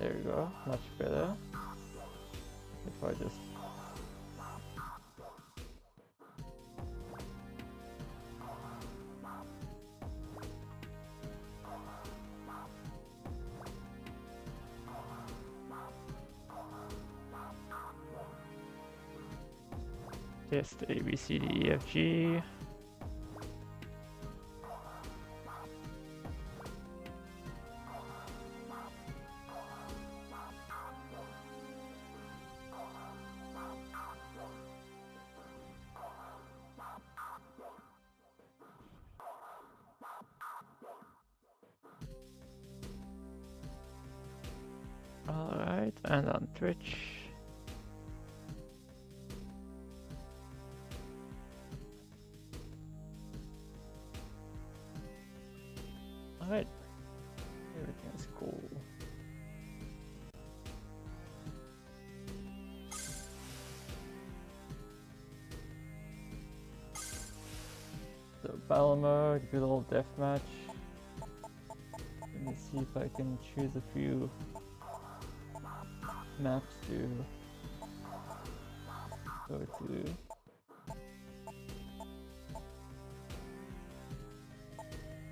There you go, much better. If I just... test A, B, C, D, E, F, G. Alright, and on Twitch. Alright, everything's cool. So battle mode, good old deathmatch. Let me see if I can choose a few maps to go to.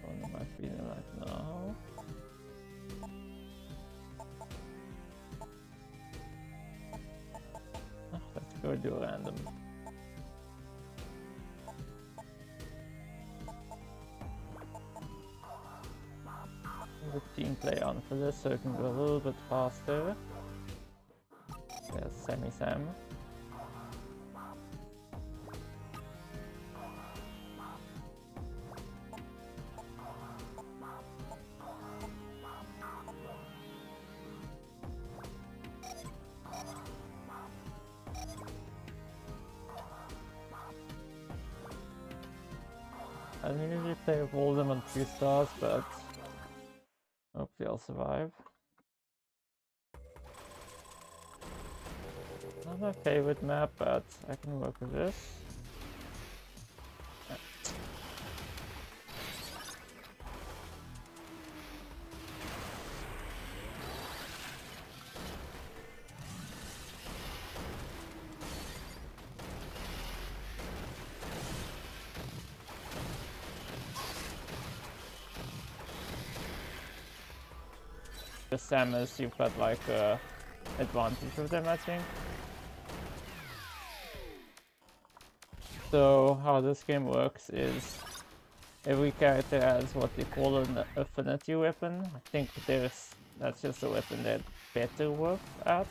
What am I feeling like now? Let's go do random. Put team play on for this so it can go a little bit faster. There's Sammy Sam. I usually play with all of them on 2 stars, but hopefully I'll survive. Not my favorite map, but I can work with this. The Samus, you've got like advantage of them, I think. So how this game works is every character has what they call an affinity weapon. I think that's just a weapon that better works at.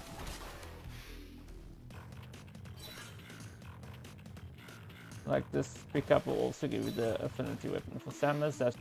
Like this pickup will also give you the affinity weapon for Samus. That's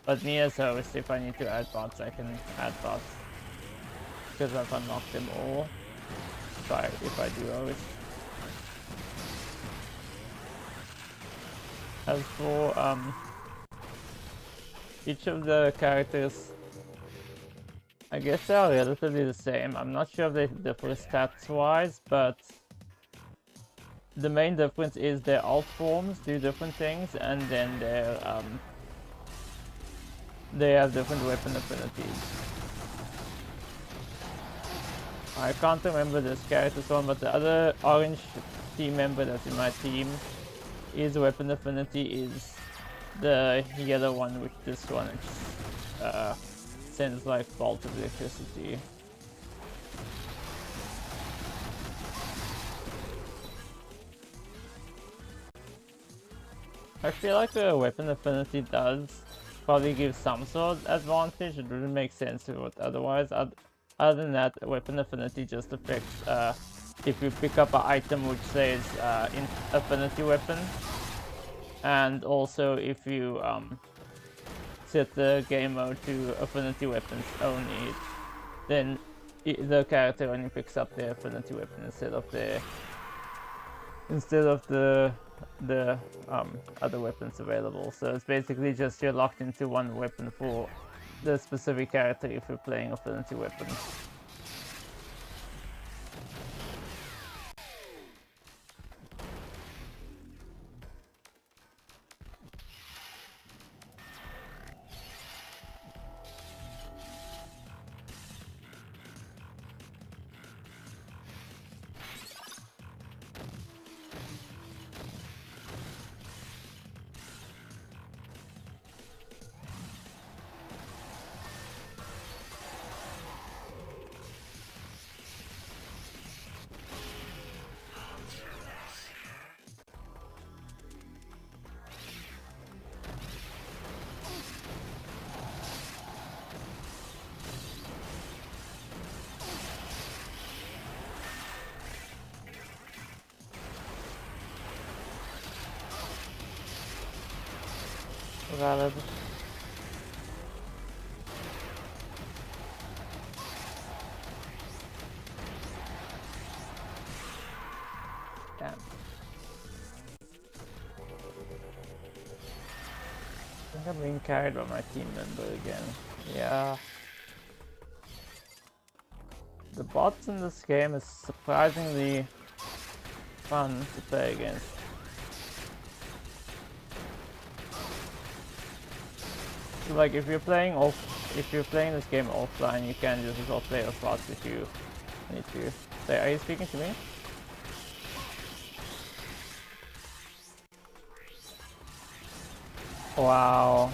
But me as host, if I need to add bots, I can add bots. Because I've unlocked them all. If I do host. As for each of the characters, I guess they are relatively the same. I'm not sure if they differ stats wise, but the main difference is their alt forms do different things, and then they have different weapon affinities. I can't remember this character's one, but the other orange team member that's in my team, his weapon affinity is the yellow one, which this one sends like bolt of electricity. I feel like the weapon affinity does probably give some sort of advantage. It wouldn't make sense to it otherwise. Other than that, weapon affinity just affects if you pick up an item which says in affinity weapon, and also if you set the game mode to affinity weapons only, then the character only picks up their affinity weapon instead of the other weapons available. So it's basically just you're locked into one weapon for the specific character if you're playing affinity weapons. Valid. Damn. I think I'm being carried by my team member again. Yeah. The bots in this game is surprisingly fun to play against. So like if you're playing this game offline, you can just as well play with bots if you need to. So, are you speaking to me? Wow.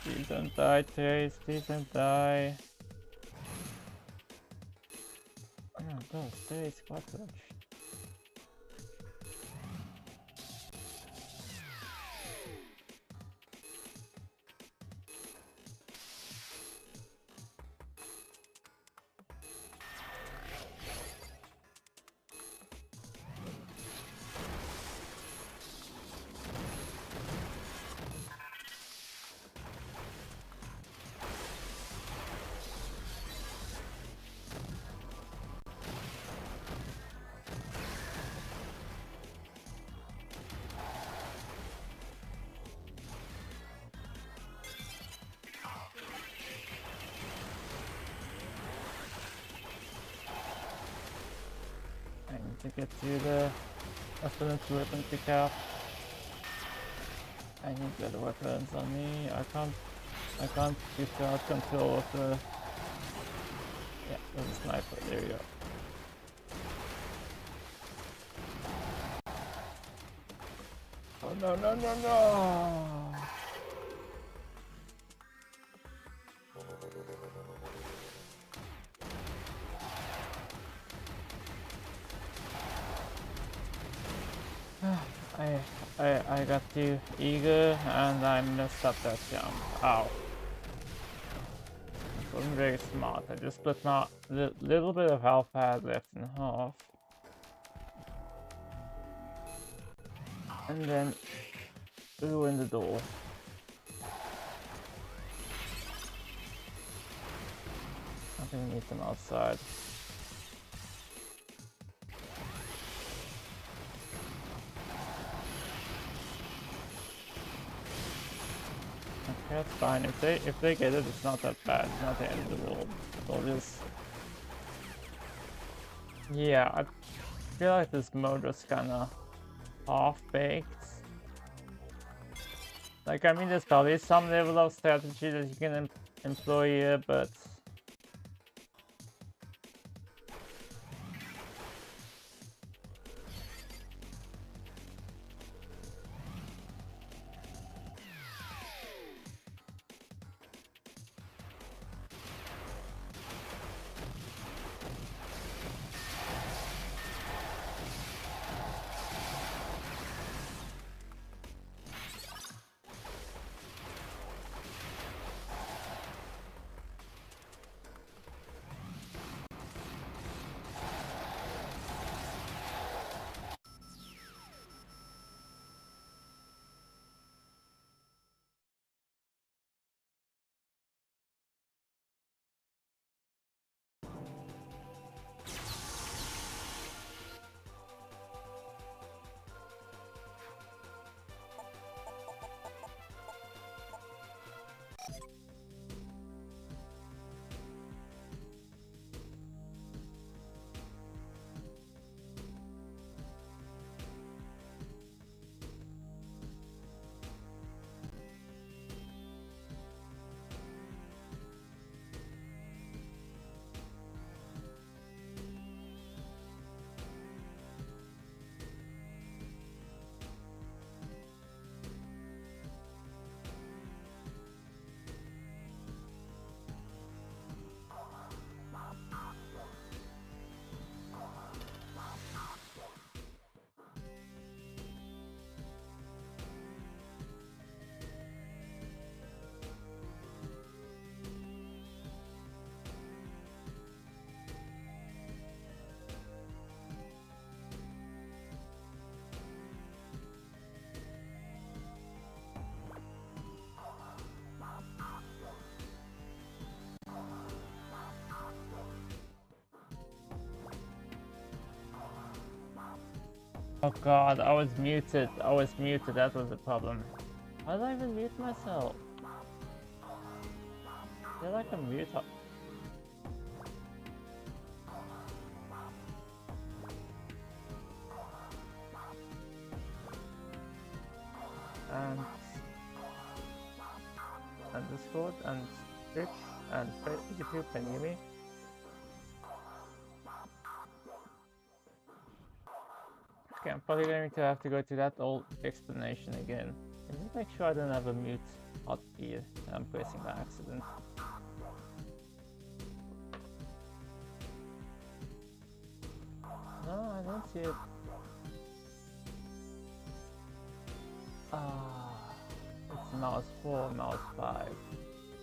Please don't die, Trace. Please don't die. Oh my god, Trace, what the... I need to get to the affinity weapon pickup. I need better weapons on me. I can't get out control of the... Yeah, there's a sniper, there you go. Oh no, no, no, no! I got too eager and I messed up that jump. Ow. It wasn't very smart. I just split my little bit of health I had left in half. And then ruin the door. I think we need them outside. Okay, that's fine. If they get it, it's not that bad. It's not the end of the world. They'll just... Yeah, I feel like this mode was kinda half-baked. Like, I mean, there's probably some level of strategy that you can employ here, but... Oh god, I was muted. That was the problem. How did I even mute myself? They're like a mute. And Discord and Twitch and YouTube, can you hear me? Okay, I'm probably going to have to go to that old explanation again. Let me make sure I don't have a mute. hotkey I'm pressing by accident. No, I don't see it. It's mouse 4, mouse 5.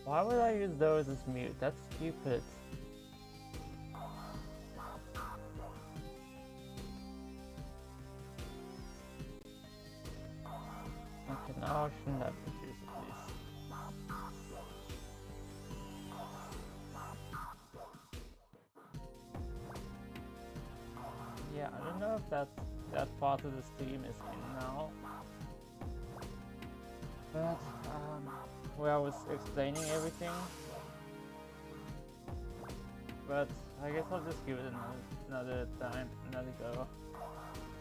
Why would I use those as mute? That's stupid. Okay, now I shouldn't have to choose at least. Yeah, I don't know if that part of the stream is in now. But, where I was explaining everything. But I guess I'll just give it another time, another go.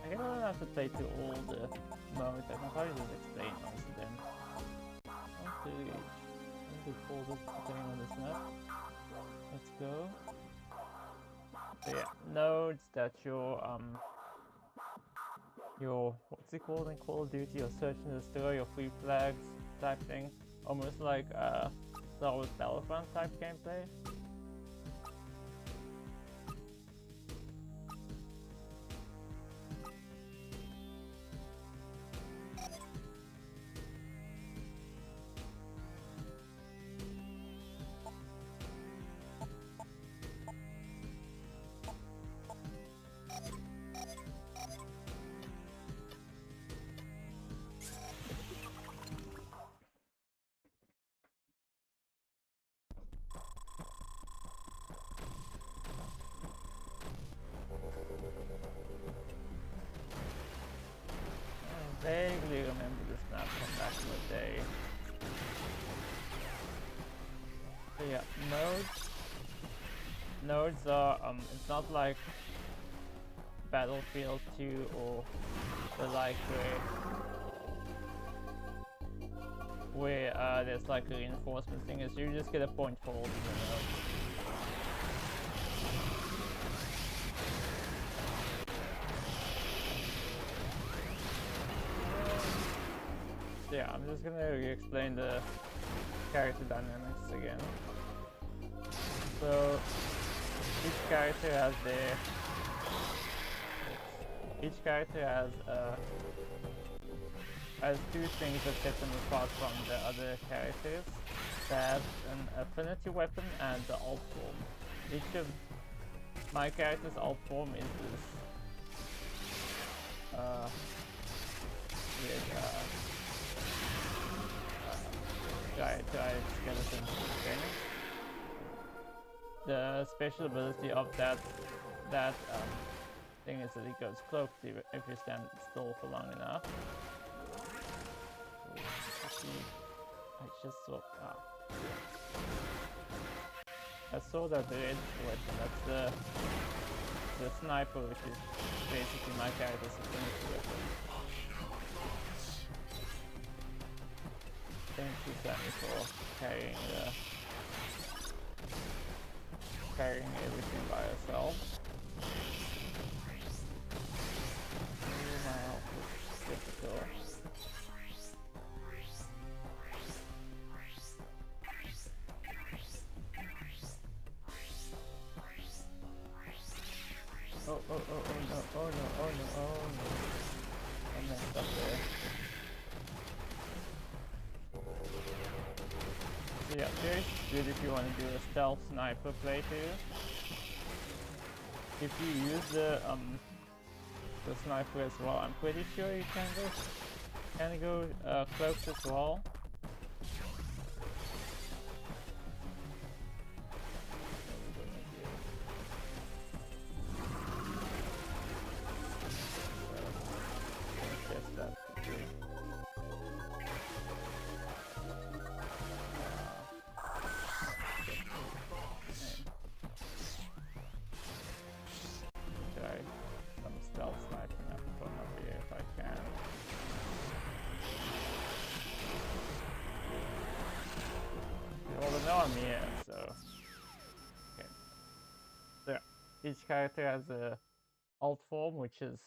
I guess I don't have to play through all the modes. I can probably just explain most of them. Okay, the folders depending on this map. Let's go. So yeah, nodes that your what's it called in Call of Duty? Your search and destroy, your free flags type thing, almost like Star Wars Battlefront type gameplay. I vaguely remember this map from back in the day. So yeah, nodes are it's not like Battlefield 2 or the like where there's like a reinforcement thing. Is you just get a point for holding the node. So yeah, I'm just gonna re-explain the character dynamics again. So each character has has two things that set them apart from the other characters. They have an affinity weapon and the alt form. Each of my character's alt form is this weird giant skeleton thing. The special ability of that thing is that it goes cloaked if you stand still for long enough. I just saw. I saw that the red weapon. That's the sniper, which is basically my character's affinity weapon. Thank you, Sammy, for carrying everything by herself. My health is difficult. Oh no, oh no. I messed up there. So yeah, very good if you want to do a stealth sniper playthrough. If you use the sniper as well, I'm pretty sure you can go cloaked as well. Each character has a alt form, which is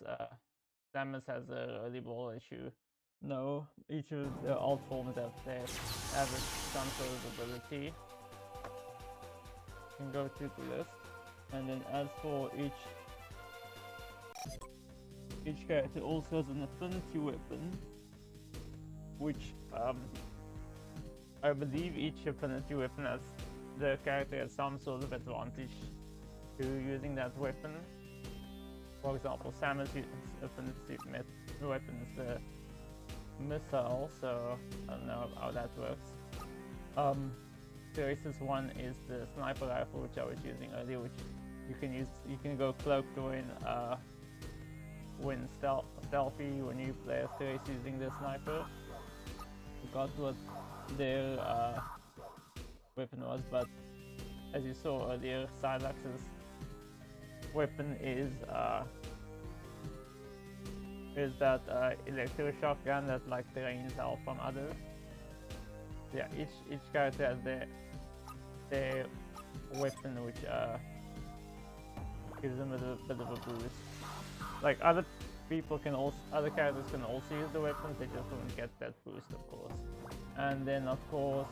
Samus has a early ball issue No, each of the alt forms have some sort of ability. You can go to the list, and then as for each character also has an affinity weapon, which I believe each affinity weapon has the character has some sort of advantage to using that weapon. For example, Samus' affinity weapon is the missile, so I don't know how that works. Teresa's one is the sniper rifle, which I was using earlier, which you can use. You can go cloaked when stealthy when you play as Teresa using the sniper. Forgot what their weapon was, but as you saw earlier, Silax's weapon is that electroshock gun that like drains health from others. Yeah, each character has their weapon, which gives them a bit of a boost. Like other characters can also use the weapons, they just won't get that boost, of course. And then of course,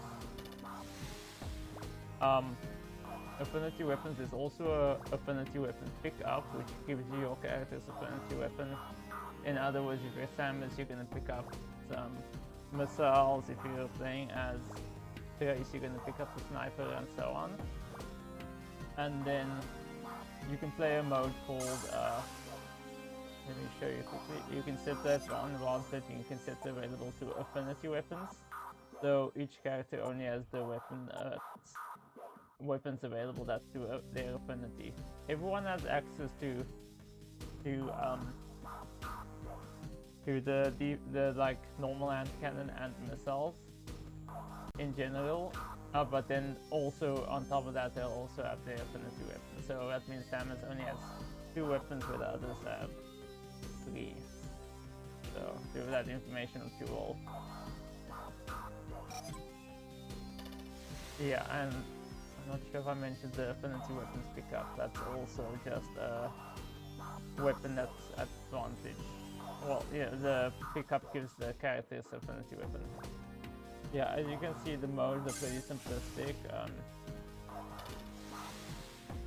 affinity weapons is also a affinity weapon pickup, which gives you your character's affinity weapon. In other words, if you're Samus, you're gonna pick up some missiles. If you're playing as Therese, you're gonna pick up the sniper and so on. And then you can play a mode called let me show you quickly. You can set that on round setting. You can set it available to affinity weapons. So each character only has the weapons available that do their affinity. Everyone has access to the like normal hand cannon and missiles in general, but then also on top of that they'll also have their affinity weapons. So that means Samus only has 2 weapons, where the others have 3. So give that information to you all. Yeah, and I'm not sure if I mentioned the affinity weapons pickup. That's also just a weapon that's advantage. Well, yeah, the pickup gives the characters affinity weapon. Yeah, as you can see, the modes are pretty simplistic.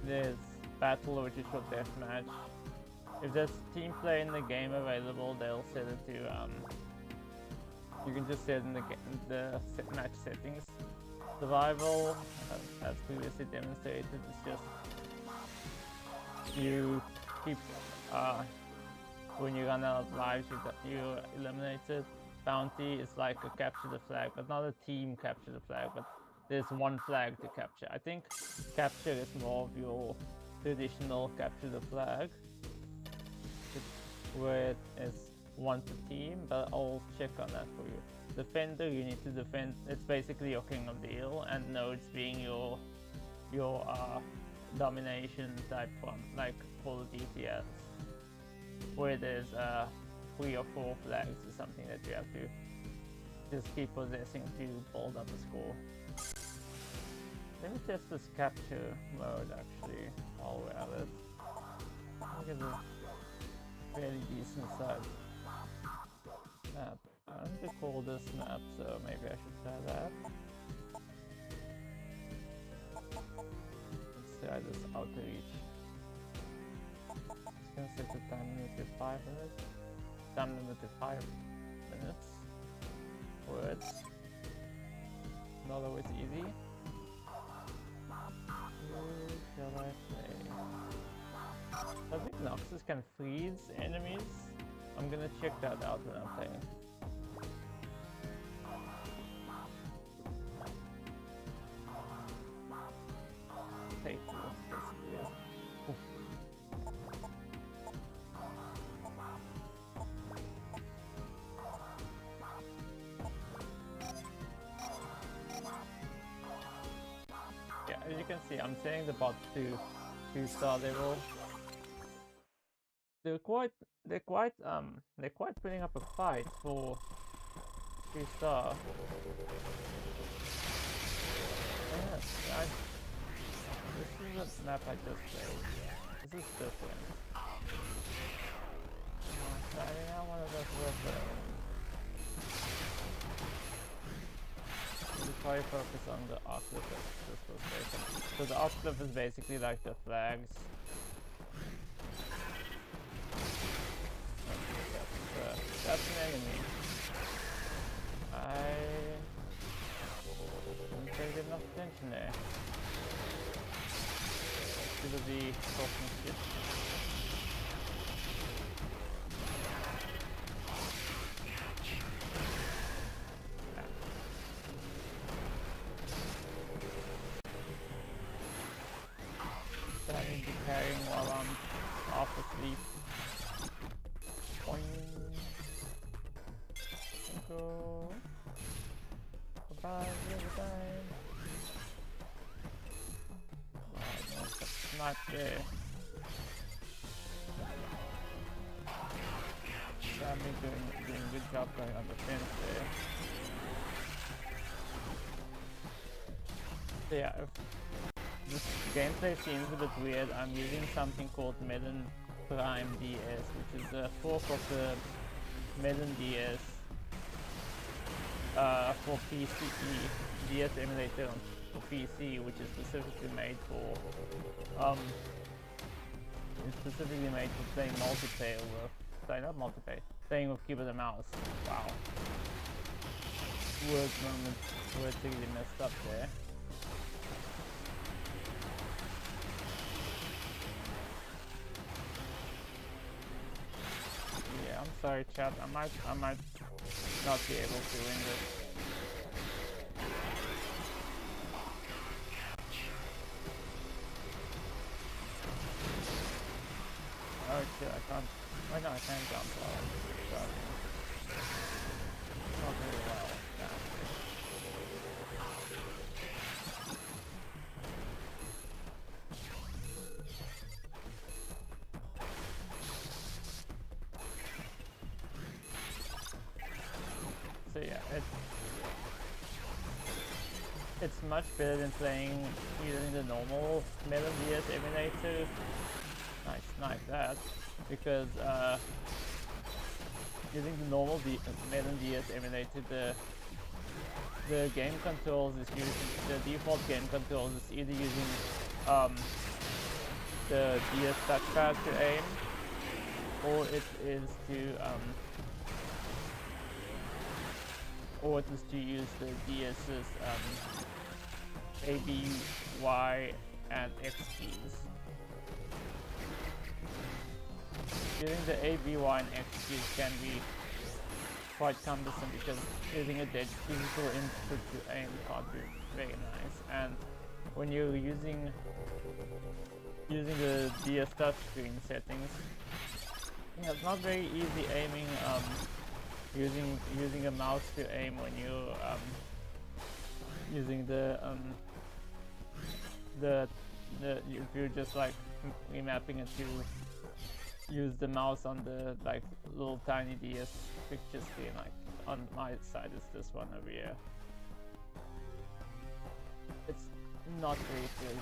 There's battle, which is for deathmatch. If there's team play in the game available, they'll set it to. You can just set in the match settings. Survival, as previously demonstrated, is just you keep when you run out of lives, you eliminate it. Bounty is like a capture the flag, but not a team capture the flag, but there's one flag to capture. I think capture is more of your traditional capture the flag, where it is one per team, but I'll check on that for you. Defender, you need to defend. It's basically your king of the hill, and nodes being your domination type one, like Call of Duty has, where there's 3 or 4 flags or something that you have to just keep possessing to build up a score. Let me test this capture mode actually while we're at it. I think it's a fairly decent size map. I don't recall this map, so maybe I should try that. Let's try this outer reach. Just gonna set the time limit to 5 minutes. Time limit to 5 minutes. Words. Not always easy. Who shall I play? I think Noxus can freeze enemies. I'm gonna check that out when I'm playing. Take yeah, as you can see, I'm setting the bot to 2-star level. They're quite putting up a fight for 2-star. Yeah, this is a map I just played. This is different. I mean, I want to go for probably focus on the octopus just for a second. So the octopus is basically like the flags. That's an enemy. I didn't pay enough attention there. Should be talking shit. So I need to be carrying while I'm off asleep. Boing. Go. Goodbye, goodbye. Oh, no, that's not there. Sadly doing a good job going on the fence there. So yeah, this gameplay seems a bit weird. I'm using something called Melon Prime DS, which is a fork of the Melon DS for PC, DS emulator for PC, which is specifically made for playing multiplayer with, sorry, not multiplayer, playing with keyboard and mouse. Wow. Word moment, word really messed up there. Yeah, I'm sorry, chat. I might not be able to win this. Oh shit, I can't. Why not? I can't jump. Not really well. So yeah, it's much better than playing using the normal Melon DS emulator. Nice that, because using the normal Melon DS emulator, the game controls is using the default game controls is either using the DS touchpad to aim, or it is to use the DS's A, B, Y, and X keys. Using the A, B, Y, and X keys can be quite cumbersome because using a dead physical input to aim can't be very nice. And when you're using the DS touchscreen settings, yeah, it's not very easy aiming. Using a mouse to aim when you're using if you're just like remapping it to use the mouse on the like little tiny DS picture screen, like on my side is this one over here. It's not very doable.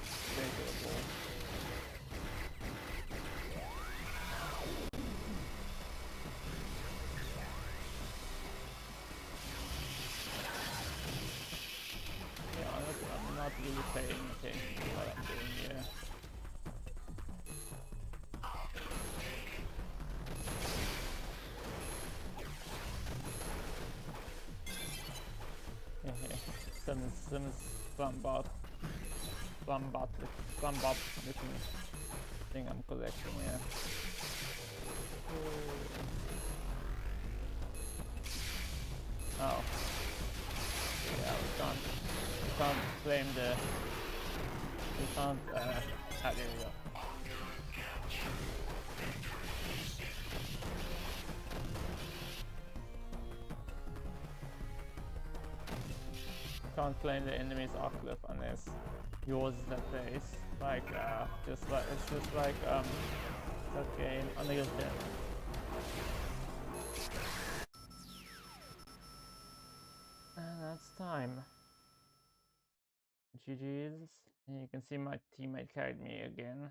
I'm not really paying attention to what I'm doing here. Some Slumbot looking thing I'm collecting here. Oh. Yeah, we can't claim the... We can't... there we go. Can't claim the enemy's Oclip unless yours is at base. Like, it's just like, that game, Unreal 10. And that's time. GG's. And you can see my teammate carried me again.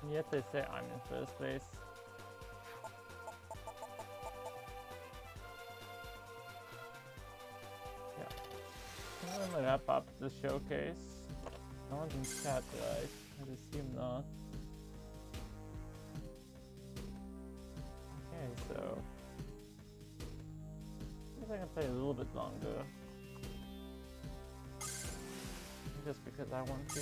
And yet they say I'm in first place. gonna wrap up the showcase. No one's in chat, right? I'd assume not. Okay, so I guess I can play a little bit longer. Just because I want to.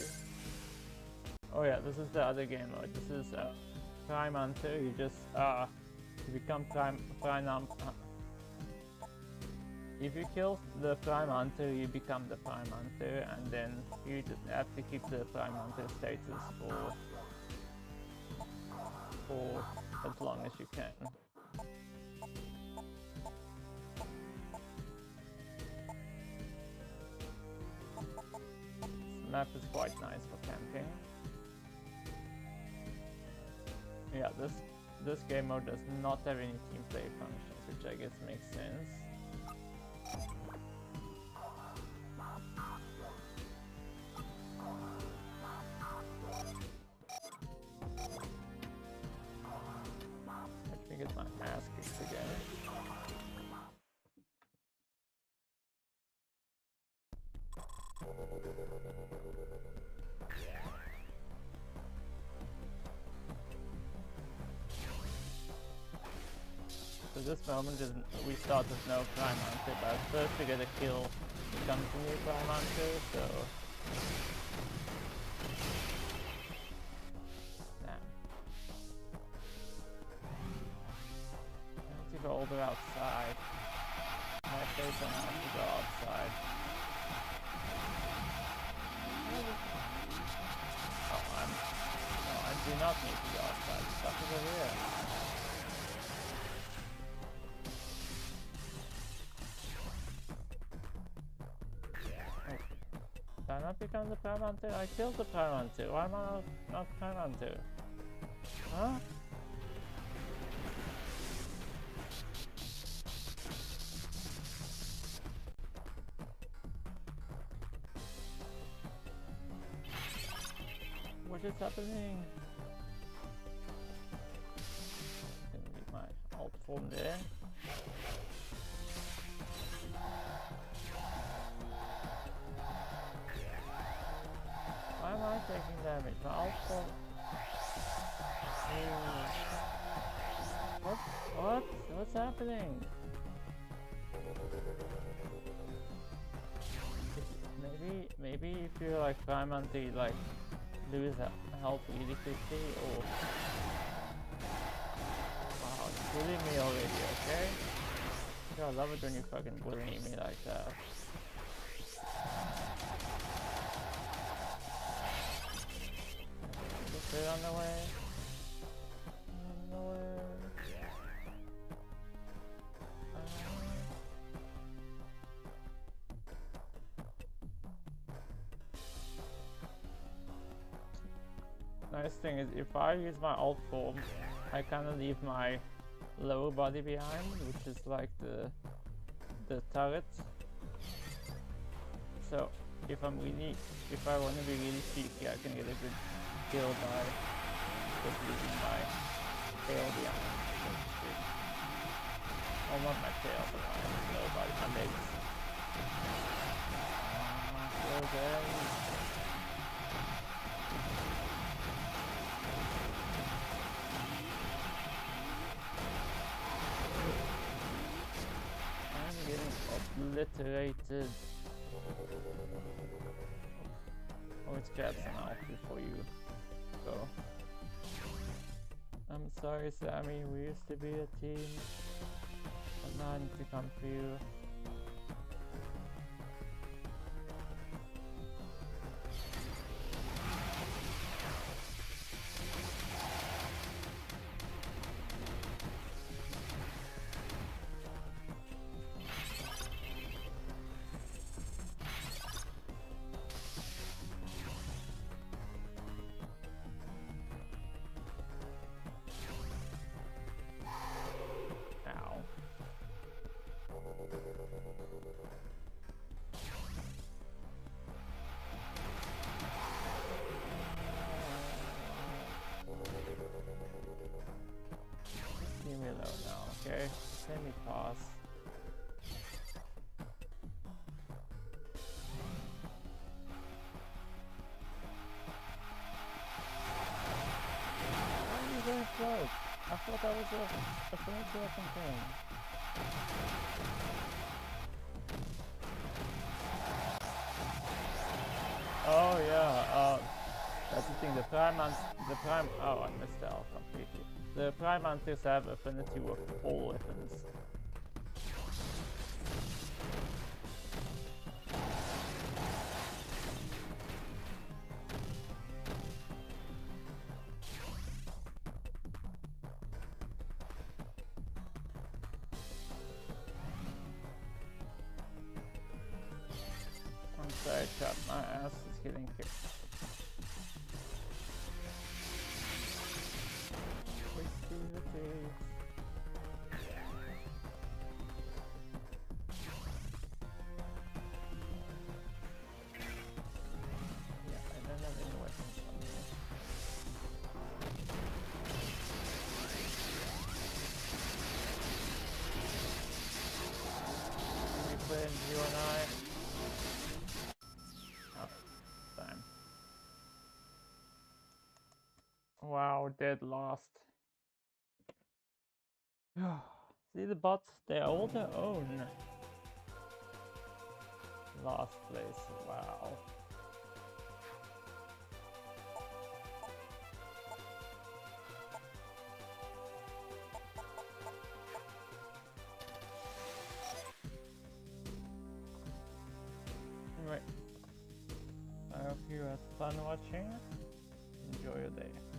Oh yeah, this is the other game mode. This is Prime Hunter. You just you become Prime if you kill the Prime Hunter, you become the Prime Hunter, and then you just have to keep the Prime Hunter status for as long as you can. This map is quite nice for camping. Yeah, this game mode does not have any team play functions, which I guess makes sense. Let me get my ass kicked again. So this moment is we start with no Prime Hunter, but first to get a kill becomes a new Prime Hunter, so damn. I need to go all the way outside. My face on how to go outside. Oh, no, I do not need to go outside. Stuff is over here. Did I not become the Prime Hunter? I killed the Prime Hunter. Why am I not Prime Hunter? Huh? What is happening? Gonna leave my alt form there. Why am I taking damage? My alt form. What? What's happening? Maybe if you're like Prime Hunter, you like lose health really quickly, or wow, it's bullying me already, okay? I love it when you fucking bully me like that. Just get on the way. On the way. Nice thing is, if I use my alt form, I kind of leave my lower body behind, which is like the turret. So if I want to be really cheeky, I can get a good kill by just leaving my tail behind. Well, not my tail, but my lower body, my legs. I'm getting obliterated. Always grab some out before you go. I'm sorry, Sammy, we used to be a team. But now I need to come for you. Leave me alone now, okay? Let me pass. thought that was a fancy looking thing. Oh yeah, that's the thing, the oh, I missed that out completely. The Prime Hunters have affinity with all weapons. I'm sorry, chat, my ass is getting kicked. You and I. Oh, time. Wow, dead last. See the bots? They're all their own. Last place. Wow. Anyway, I hope you had fun watching. Enjoy your day.